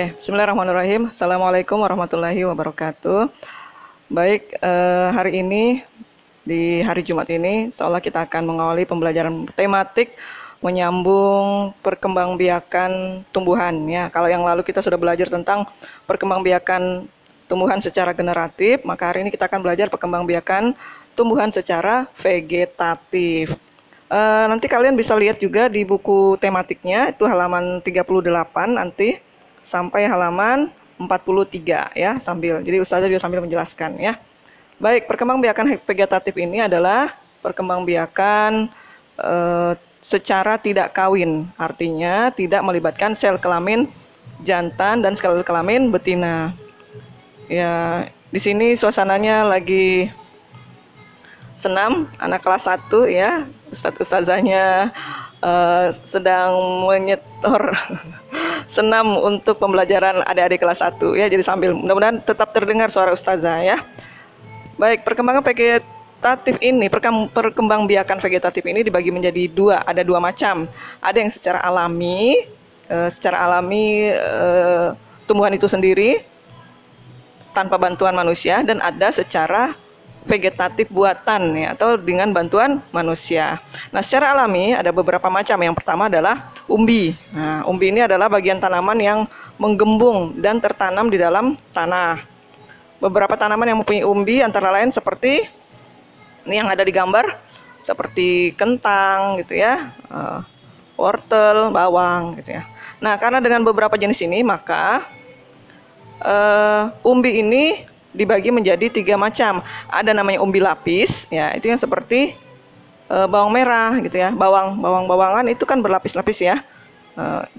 Oke, bismillahirrahmanirrahim. Assalamualaikum warahmatullahi wabarakatuh. Baik, hari ini di hari Jumat ini, seolah kita akan mengawali pembelajaran tematik menyambung perkembangbiakan tumbuhan. Ya, kalau yang lalu kita sudah belajar tentang perkembangbiakan tumbuhan secara generatif, maka hari ini kita akan belajar perkembangbiakan tumbuhan secara vegetatif. Nanti kalian bisa lihat juga di buku tematiknya, itu halaman 38 nanti sampai halaman 43 ya, jadi Ustazah juga sambil menjelaskan ya. Baik, perkembangbiakan vegetatif ini adalah perkembangbiakan secara tidak kawin, artinya tidak melibatkan sel kelamin jantan dan sel kelamin betina. Ya, di sini suasananya lagi senam anak kelas 1 ya, ustazahnya sedang menyetor senam untuk pembelajaran adik-adik kelas 1 ya, jadi sambil mudah-mudahan tetap terdengar suara ustazah ya. Baik, perkembangan vegetatif ini, perkembangbiakan vegetatif ini dibagi menjadi ada dua macam. Ada yang secara alami, tumbuhan itu sendiri tanpa bantuan manusia, dan ada secara vegetatif buatan ya, atau dengan bantuan manusia. Nah, secara alami ada beberapa macam. Yang pertama adalah umbi. Nah, umbi ini adalah bagian tanaman yang menggembung dan tertanam di dalam tanah. Beberapa tanaman yang mempunyai umbi antara lain seperti ini yang ada di gambar, seperti kentang gitu ya, wortel, bawang gitu ya. Nah, karena dengan beberapa jenis ini, maka umbi ini dibagi menjadi 3 macam. Ada namanya umbi lapis, ya itu yang seperti bawang merah gitu ya. Bawangan itu kan berlapis-lapis ya.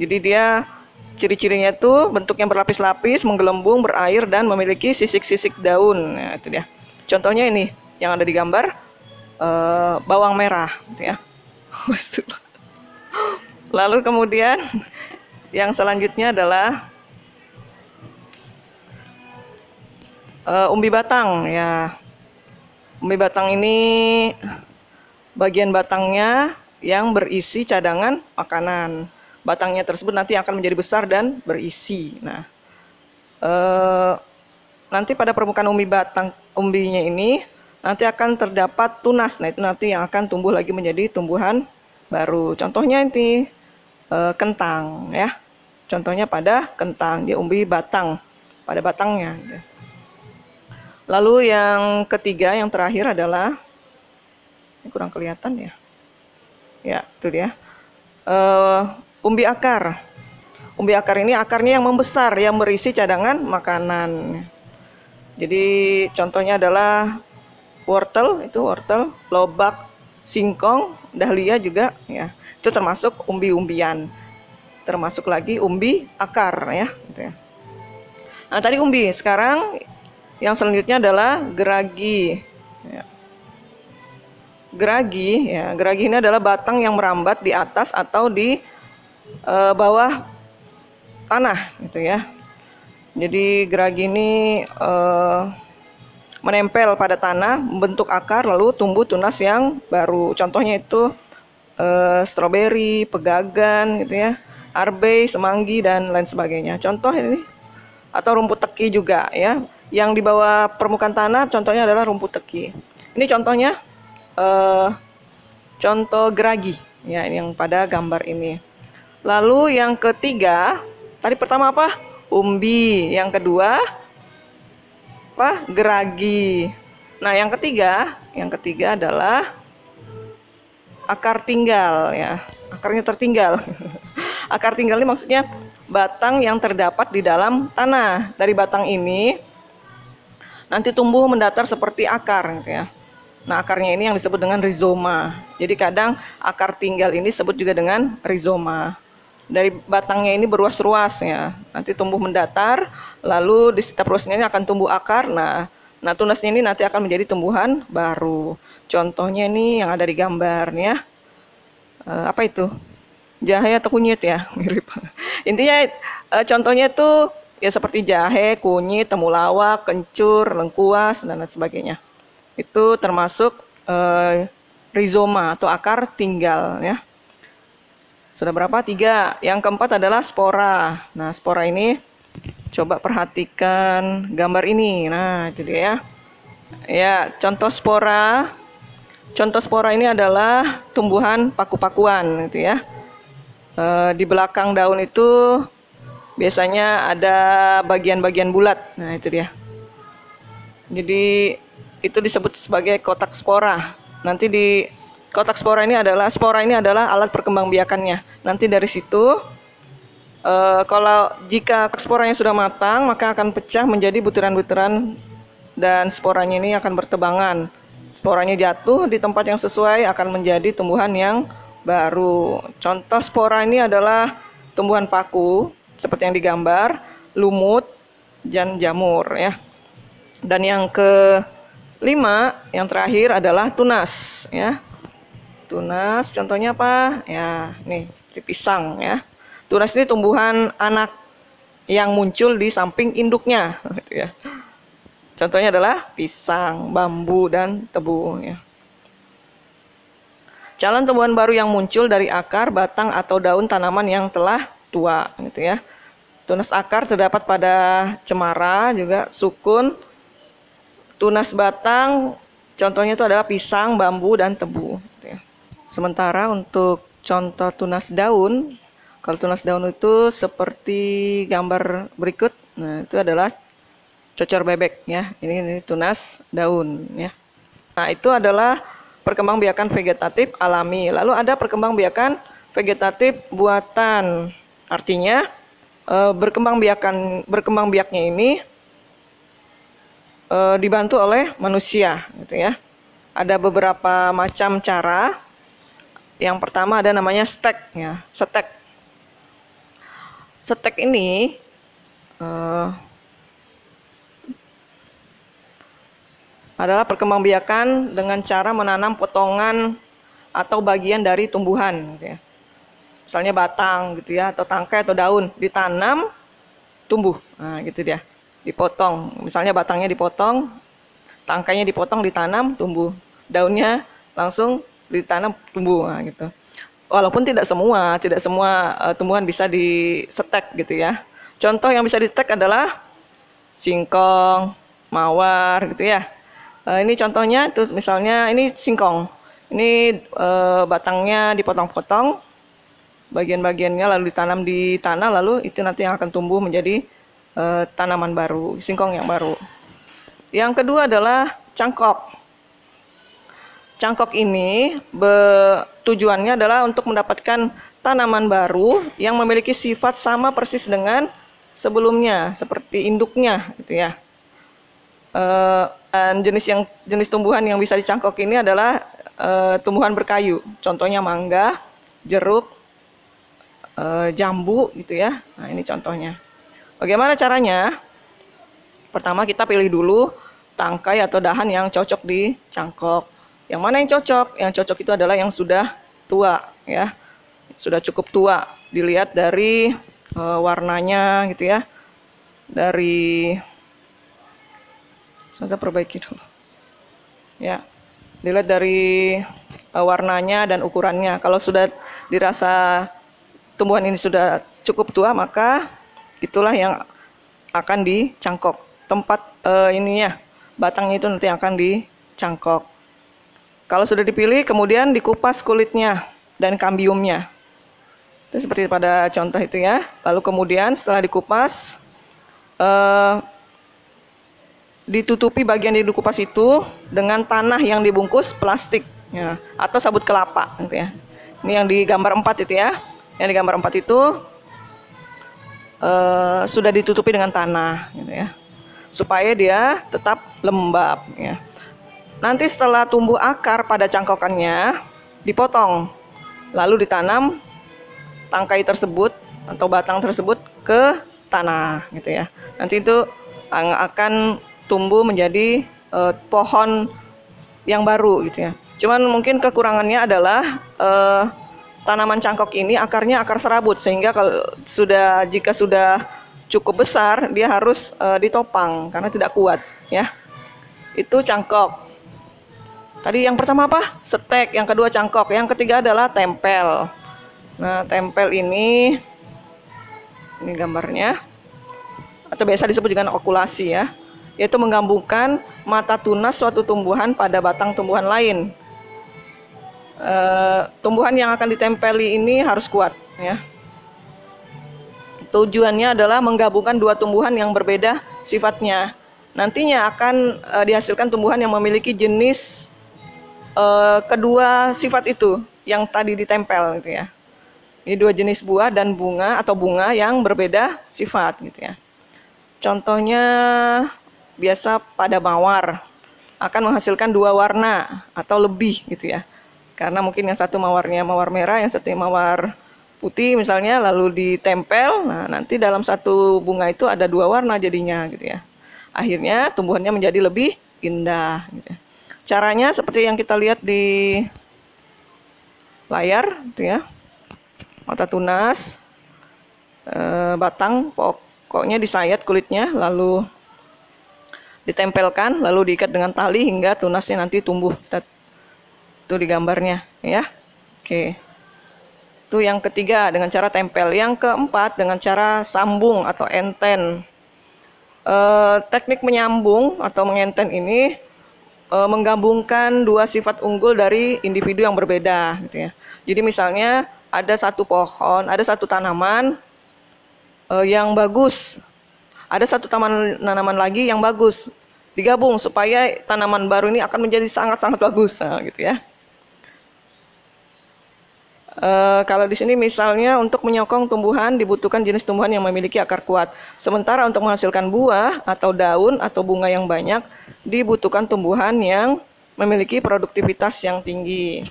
Jadi dia ciri-cirinya itu bentuknya berlapis-lapis, menggelembung, berair, dan memiliki sisik-sisik daun. Ya, itu dia. Contohnya ini yang ada di gambar, bawang merah gitu ya. Lalu kemudian yang selanjutnya adalah umbi batang ya. Umbi batang ini bagian batangnya yang berisi cadangan makanan. Batangnya tersebut nanti akan menjadi besar dan berisi. Nah, nanti pada permukaan umbinya ini nanti akan terdapat tunas. Nah, itu nanti yang akan tumbuh lagi menjadi tumbuhan baru. Contohnya ini kentang ya. Contohnya pada kentang, dia umbi batang pada batangnya. Lalu yang ketiga, yang terakhir adalah, ini kurang kelihatan ya. Ya, itu dia. Umbi akar. Umbi akar ini akarnya yang membesar, yang berisi cadangan makanan. Jadi contohnya adalah wortel, lobak, singkong, dahlia juga ya. Itu termasuk umbi-umbian. Termasuk lagi umbi akar ya, gitu ya. Nah, tadi umbi, sekarang yang selanjutnya adalah geragi. Ya. Geragi ini adalah batang yang merambat di atas atau di bawah tanah, gitu ya. Jadi geragi ini menempel pada tanah, membentuk akar, lalu tumbuh tunas yang baru. Contohnya itu stroberi, pegagan, gitu ya, arbei, semanggi, dan lain sebagainya. Contoh ini, atau rumput teki juga ya. Yang di bawah permukaan tanah contohnya adalah rumput teki. Ini contohnya contoh geragi ya, yang pada gambar ini. Lalu yang ketiga, tadi pertama apa? Umbi. Yang kedua apa? Geragi. Nah, yang ketiga adalah akar tinggal ya. Akarnya tertinggal. Akar tinggal ini maksudnya batang yang terdapat di dalam tanah. Dari batang ini nanti tumbuh mendatar seperti akar gitu ya. Nah, akarnya ini yang disebut dengan rizoma. Jadi kadang akar tinggal ini disebut juga dengan rizoma. Dari batangnya ini berruas-ruas ya. Nanti tumbuh mendatar, lalu di setiap ruasnya ini akan tumbuh akar. Nah, tunasnya ini nanti akan menjadi tumbuhan baru. Contohnya ini yang ada di gambar nih ya. Apa itu? Jahe atau kunyit ya, mirip. Intinya contohnya itu ya seperti jahe, kunyit, temulawak, kencur, lengkuas, dan lain sebagainya. Itu termasuk rizoma atau akar tinggal ya. Sudah berapa? 3. Yang keempat adalah spora. Nah, spora ini Coba perhatikan gambar ini. Nah, itu dia ya. Ya, contoh spora. Contoh spora ini adalah tumbuhan paku-pakuan gitu ya. Di belakang daun itu biasanya ada bagian-bagian bulat. Nah, itu dia. Jadi itu disebut sebagai kotak spora. Nanti di kotak spora ini adalah alat perkembangbiakannya. Nanti dari situ kalau jika sporanya sudah matang, maka akan pecah menjadi butiran-butiran dan sporanya ini akan bertebangan. Sporanya jatuh di tempat yang sesuai akan menjadi tumbuhan yang baru. Contoh spora ini adalah tumbuhan paku seperti yang digambar, lumut, dan jamur ya. Dan yang kelima, yang terakhir adalah tunas ya. Tunas contohnya apa? Ya, nih, di pisang ya. Tunas ini tumbuhan anak yang muncul di samping induknya gitu ya. Contohnya adalah pisang, bambu, dan tebu ya. Calon tumbuhan baru yang muncul dari akar, batang, atau daun tanaman yang telah tua gitu ya. Tunas akar terdapat pada cemara, juga sukun. Tunas batang contohnya itu adalah pisang, bambu, dan tebu gitu ya. Sementara untuk contoh tunas daun, kalau tunas daun itu seperti gambar berikut. Nah, itu adalah cocor bebek ya. Ini tunas daun ya. Nah, itu adalah perkembangbiakan vegetatif alami. Lalu ada perkembangbiakan vegetatif buatan. Artinya berkembang biaknya ini dibantu oleh manusia gitu ya. Ada beberapa macam cara. Yang pertama ada namanya stek ya, stek. Stek ini adalah perkembangbiakan dengan cara menanam potongan atau bagian dari tumbuhan gitu ya. Misalnya batang gitu ya, atau tangkai atau daun ditanam tumbuh. Nah, gitu dia. Dipotong. Misalnya batangnya dipotong, tangkainya dipotong, ditanam tumbuh. Daunnya langsung ditanam tumbuh. Nah, gitu. Walaupun tidak semua tumbuhan bisa di-stek gitu ya. Contoh yang bisa di-stek adalah singkong, mawar gitu ya. Ini contohnya tuh, misalnya ini singkong. Ini batangnya dipotong-potong, bagian-bagiannya lalu ditanam di tanah, lalu itu nanti yang akan tumbuh menjadi tanaman baru, singkong yang baru. Yang kedua adalah cangkok. Cangkok ini tujuannya adalah untuk mendapatkan tanaman baru yang memiliki sifat sama persis dengan sebelumnya, seperti induknya gitu ya. Dan jenis tumbuhan yang bisa dicangkok ini adalah tumbuhan berkayu. Contohnya mangga, jeruk, jambu gitu ya. Nah, ini contohnya. Bagaimana caranya? Pertama kita pilih dulu tangkai atau dahan yang cocok dicangkok. Yang mana yang cocok? Yang cocok itu adalah yang sudah tua ya. Sudah cukup tua. Dilihat dari warnanya gitu ya. Dari saya perbaiki dulu. Ya. Dilihat dari warnanya dan ukurannya. Kalau sudah dirasa tumbuhan ini sudah cukup tua, maka itulah yang akan dicangkok. Tempat ininya, batangnya itu nanti akan dicangkok. Kalau sudah dipilih, kemudian dikupas kulitnya dan kambiumnya. Itu seperti pada contoh itu ya. Lalu kemudian setelah dikupas, ditutupi bagian yang dikupas itu dengan tanah yang dibungkus plastik ya, atau sabut kelapa gitu ya. Ini yang di gambar 4 itu ya. Yang di gambar 4 itu sudah ditutupi dengan tanah gitu ya, supaya dia tetap lembab ya. Nanti setelah tumbuh akar pada cangkokannya, dipotong, lalu ditanam tangkai tersebut atau batang tersebut ke tanah gitu ya. Nanti itu akan tumbuh menjadi pohon yang baru gitu ya. Cuman mungkin kekurangannya adalah tanaman cangkok ini akarnya akar serabut, sehingga jika sudah cukup besar dia harus ditopang karena tidak kuat ya. Itu cangkok. Tadi yang pertama apa? Stek, yang kedua cangkok, yang ketiga adalah tempel. Nah, tempel ini gambarnya. atau biasa disebut dengan okulasi ya, yaitu menggabungkan mata tunas suatu tumbuhan pada batang tumbuhan lain. Tumbuhan yang akan ditempeli ini harus kuat ya. Tujuannya adalah menggabungkan dua tumbuhan yang berbeda sifatnya. Nantinya akan dihasilkan tumbuhan yang memiliki jenis kedua sifat itu yang tadi ditempel gitu ya. Ini dua jenis buah dan bunga atau bunga yang berbeda sifat gitu ya. Contohnya biasa pada mawar akan menghasilkan dua warna atau lebih gitu ya. Karena mungkin yang satu mawarnya mawar merah, yang satu mawar putih misalnya, lalu ditempel. Nah, nanti dalam satu bunga itu ada dua warna jadinya gitu ya. Akhirnya tumbuhannya menjadi lebih indah gitu ya. Caranya seperti yang kita lihat di layar gitu ya. Mata tunas, batang pokoknya disayat kulitnya, lalu ditempelkan, lalu diikat dengan tali hingga tunasnya nanti tumbuh. Itu di gambarnya ya. Oke. Itu yang ketiga dengan cara tempel. Yang keempat dengan cara sambung atau enten. Teknik menyambung atau mengenten ini menggabungkan dua sifat unggul dari individu yang berbeda gitu ya. Jadi misalnya ada satu pohon, ada satu tanaman yang bagus. Ada satu tanaman lagi yang bagus. Digabung supaya tanaman baru ini akan menjadi sangat-sangat bagus, nah, gitu ya. Kalau di sini misalnya untuk menyokong tumbuhan dibutuhkan jenis tumbuhan yang memiliki akar kuat. Sementara untuk menghasilkan buah atau daun atau bunga yang banyak dibutuhkan tumbuhan yang memiliki produktivitas yang tinggi.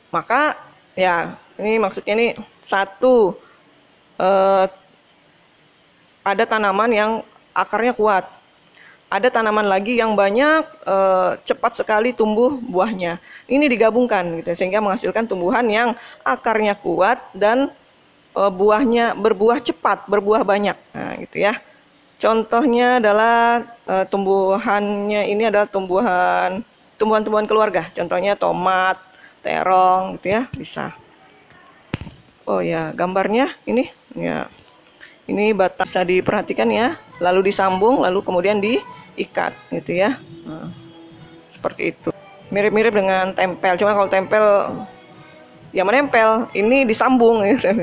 Maka ya ini maksudnya ini satu, ada tanaman yang akarnya kuat. Ada tanaman lagi yang banyak cepat sekali tumbuh buahnya. Ini digabungkan gitu, sehingga menghasilkan tumbuhan yang akarnya kuat dan buahnya berbuah cepat, berbuah banyak. Nah, gitu ya. Contohnya adalah tumbuhannya ini adalah tumbuhan keluarga. Contohnya tomat, terong gitu ya, bisa. Oh ya, gambarnya ini ya. Ini batang bisa diperhatikan ya, lalu disambung, lalu kemudian diikat gitu ya. Nah, seperti itu. Mirip-mirip dengan tempel, cuma kalau tempel ya menempel, ini disambung gitu.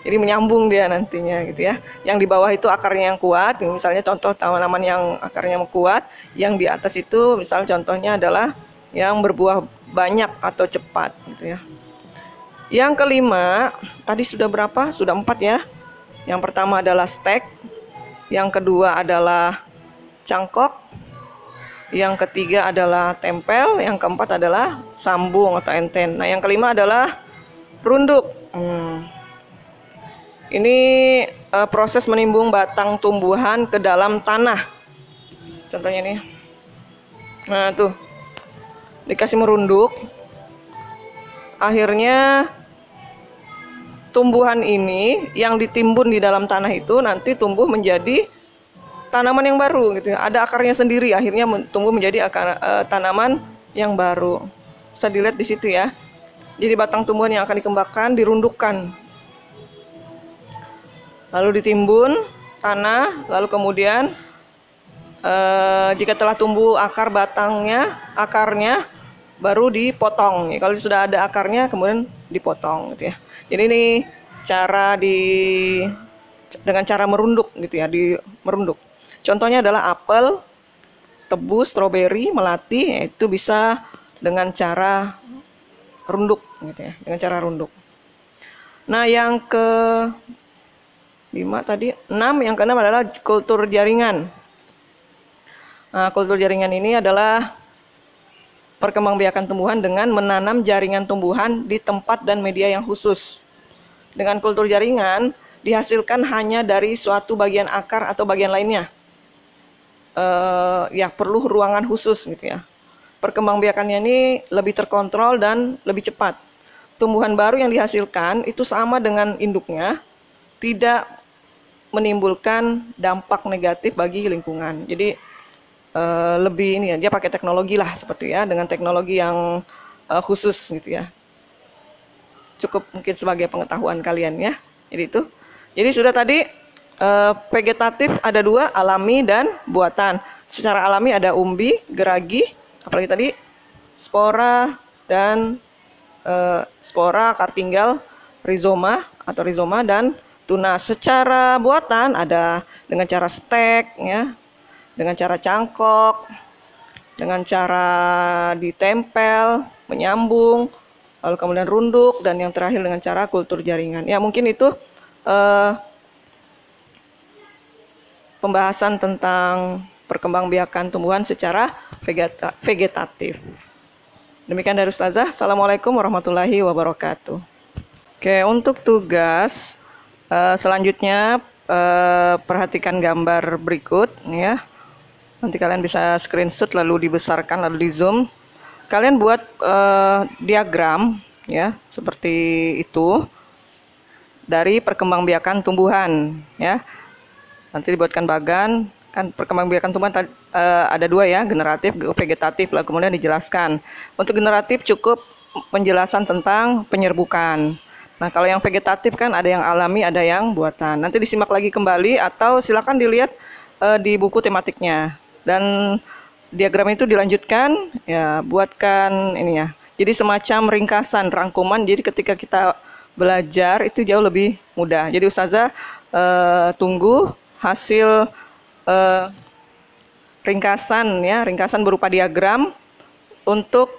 Jadi menyambung dia nantinya gitu ya. Yang di bawah itu akarnya yang kuat, misalnya contoh tanaman yang akarnya kuat, yang di atas itu misalnya contohnya adalah yang berbuah banyak atau cepat gitu ya. Yang kelima, tadi sudah berapa? Sudah 4 ya. Yang pertama adalah stek, yang kedua adalah cangkok, yang ketiga adalah tempel, yang keempat adalah sambung atau enten. Nah, yang kelima adalah runduk. Ini proses menimbung batang tumbuhan ke dalam tanah. Contohnya ini. Nah, tuh. Dikasih merunduk. Akhirnya tumbuhan ini yang ditimbun di dalam tanah itu nanti tumbuh menjadi tanaman yang baru gitu ya. Ada akarnya sendiri, akhirnya tumbuh menjadi tanaman yang baru. Bisa dilihat di situ ya. Jadi batang tumbuhan yang akan dikembangkan dirundukkan. Lalu ditimbun tanah, lalu kemudian jika telah tumbuh akar akarnya baru dipotong. Kalau sudah ada akarnya kemudian dipotong gitu ya. Jadi ini dengan cara merunduk gitu ya, merunduk. Contohnya adalah apel, tebu, stroberi, melati, itu bisa dengan cara runduk gitu ya, dengan cara runduk. Nah, yang ke 5 tadi, 6, yang keenam adalah kultur jaringan. Nah, kultur jaringan ini adalah perkembangbiakan tumbuhan dengan menanam jaringan tumbuhan di tempat dan media yang khusus. Dengan kultur jaringan dihasilkan hanya dari suatu bagian akar atau bagian lainnya. Ya perlu ruangan khusus gitu ya. Perkembangbiakannya ini lebih terkontrol dan lebih cepat. Tumbuhan baru yang dihasilkan itu sama dengan induknya, tidak menimbulkan dampak negatif bagi lingkungan. Jadi lebih ini ya, dia pakai teknologi lah seperti ya, dengan teknologi yang khusus gitu ya. Cukup mungkin sebagai pengetahuan kalian ya. Jadi itu. Jadi sudah tadi Vegetatif ada dua, alami dan buatan. Secara alami ada umbi, geragi, apalagi tadi spora dan spora, akar tinggal, rizoma atau rizoma dan tunas. Secara buatan ada dengan cara stek, ya, dengan cara cangkok, dengan cara ditempel, menyambung, lalu kemudian runduk, dan yang terakhir dengan cara kultur jaringan. Ya, mungkin itu pembahasan tentang perkembangbiakan tumbuhan secara vegetatif. Demikian dari Ustazah. Assalamualaikum warahmatullahi wabarakatuh. Oke, untuk tugas selanjutnya perhatikan gambar berikut, ya. Nanti kalian bisa screenshot lalu dibesarkan lalu di zoom. Kalian buat diagram, ya, seperti itu dari perkembangbiakan tumbuhan, ya. Nanti dibuatkan bagan, kan perkembangbiakan tumbuhan ada dua, ya, generatif, vegetatif, lalu kemudian dijelaskan. Untuk generatif cukup penjelasan tentang penyerbukan. Nah, kalau yang vegetatif kan ada yang alami, ada yang buatan. Nanti disimak lagi kembali atau silakan dilihat di buku tematiknya. Dan diagram itu dilanjutkan, ya, buatkan ini, ya. Jadi semacam ringkasan, rangkuman. Jadi ketika kita belajar itu jauh lebih mudah. Jadi Ustazah tunggu hasil ringkasan, ya, ringkasan berupa diagram untuk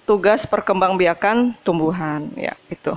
tugas perkembangbiakan tumbuhan, ya, itu.